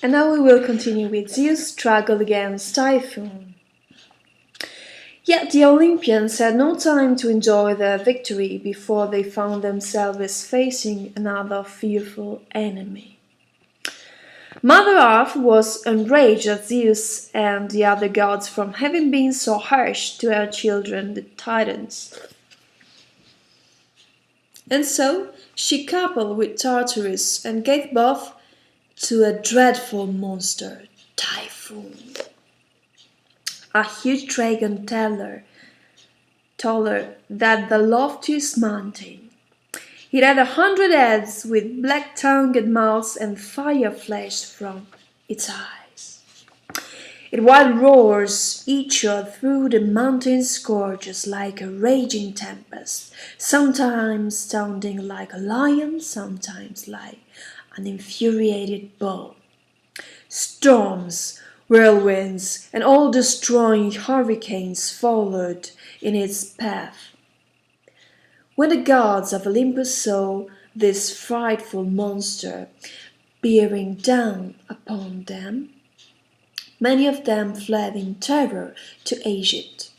And now we will continue with Zeus' struggle against Typhoon. Yet the Olympians had no time to enjoy their victory before they found themselves facing another fearful enemy. Mother Earth was enraged at Zeus and the other gods from having been so harsh to her children, the Titans. And so she coupled with Tartarus and gave birth to a dreadful monster, Typhoon. A huge dragon taller than the loftiest mountain. It had 100 heads with black-tongued mouths and fire flashed from its eyes. Its wild roars echoed through the mountain's gorges like a raging tempest, sometimes sounding like a lion, sometimes like an infuriated bull. Storms, whirlwinds, and all-destroying hurricanes followed in its path. When the gods of Olympus saw this frightful monster bearing down upon them, many of them fled in terror to Egypt.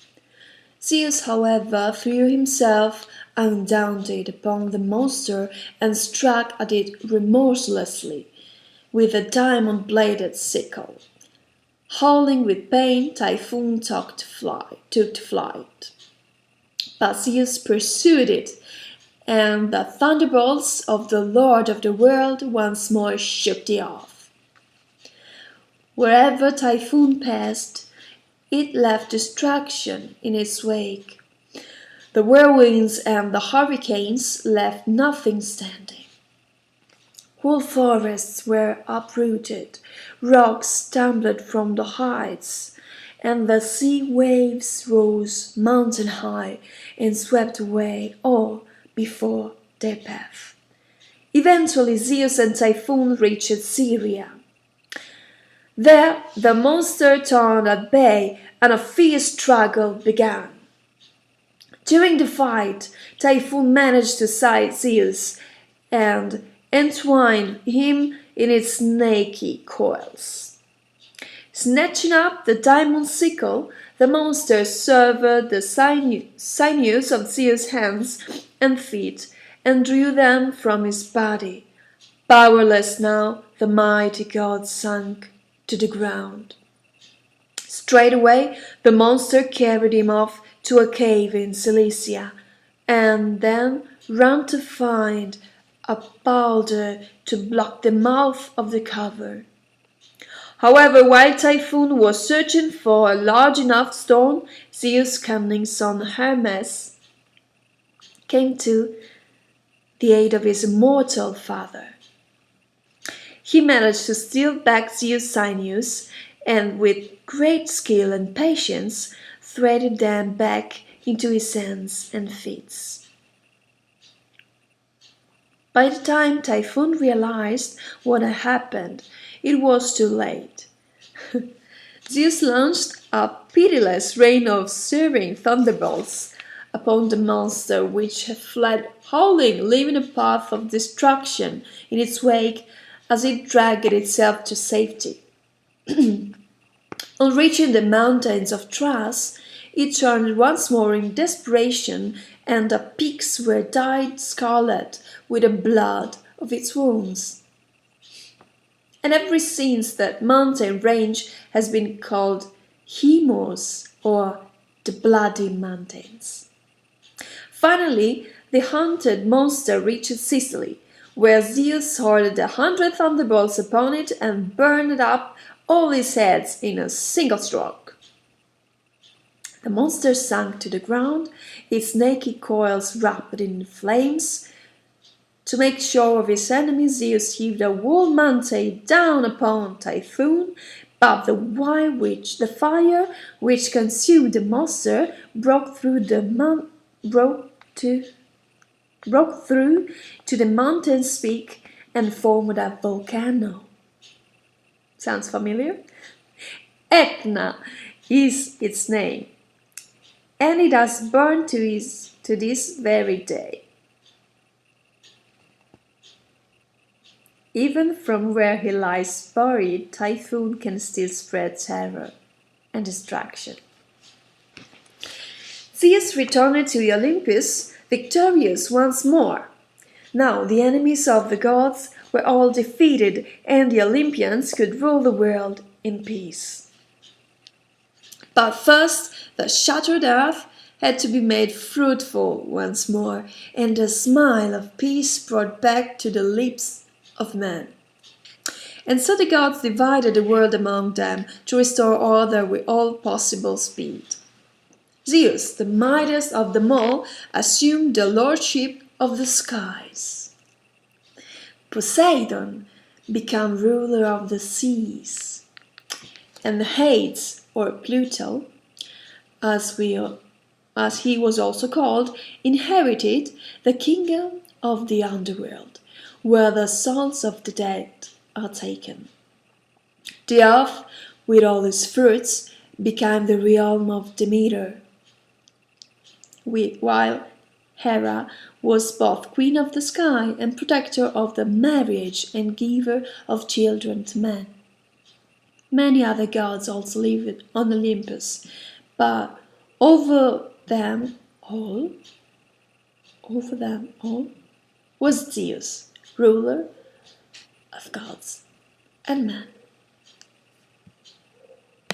Zeus, however, threw himself undaunted upon the monster and struck at it remorselessly with a diamond-bladed sickle. Howling with pain, Typhoon took to flight. But Zeus pursued it, and the thunderbolts of the Lord of the world once more shook the earth. Wherever Typhoon passed, it left destruction in its wake. The whirlwinds and the hurricanes left nothing standing. Whole forests were uprooted, rocks tumbled from the heights, and the sea waves rose mountain high and swept away all before their path. Eventually Zeus and Typhoon reached Syria. There the monster turned at bay and a fierce struggle began. During the fight, Typhoon managed to seize Zeus and entwined him in its snaky coils. Snatching up the diamond sickle, the monster severed the sinews of Zeus' hands and feet and drew them from his body. Powerless now, the mighty god sank to the ground. Straightway, the monster carried him off to a cave in Cilicia, and then ran to find a boulder to block the mouth of the cavern. However, while Typhoon was searching for a large enough stone, Zeus' cunning son Hermes came to the aid of his immortal father. He managed to steal back Zeus' sinews and with great skill and patience threaded them back into his hands and feet. By the time Typhoon realized what had happened, it was too late. Zeus launched a pitiless rain of searing thunderbolts upon the monster, which had fled howling, leaving a path of destruction in its wake as it dragged itself to safety. On reaching the mountains of Thrace, it turned once more in desperation, and the peaks were dyed scarlet with the blood of its wounds. And ever since that mountain range has been called Hemos, or the Bloody Mountains. Finally, the hunted monster reached Sicily, where Zeus hurled 100 thunderbolts upon it and burned up all its heads in a single stroke. The monster sank to the ground, its snaky coils wrapped in flames. To make sure of his enemy, Zeus heaved a whole mountain down upon Typhoon, but the fire which consumed the monster broke through to the mountain's peak and formed a volcano. Sounds familiar? Etna is its name, and it has burned to this very day. Even from where he lies buried, Typhoon can still spread terror and destruction. Zeus returned to Olympus, victorious once more. Now the enemies of the gods were all defeated, and the Olympians could rule the world in peace. But first, the shattered earth had to be made fruitful once more, and a smile of peace brought back to the lips of men. And so the gods divided the world among them to restore order with all possible speed. Zeus, the mightiest of them all, assumed the lordship of the skies. Poseidon became ruler of the seas. And Hades, or Pluto, as he was also called, inherited the kingdom of the underworld, where the souls of the dead are taken. The earth, with all its fruits, became the realm of Demeter, while Hera was both queen of the sky and protector of the marriage and giver of children to men. Many other gods also lived on Olympus, but over them all was Zeus, ruler of gods and men.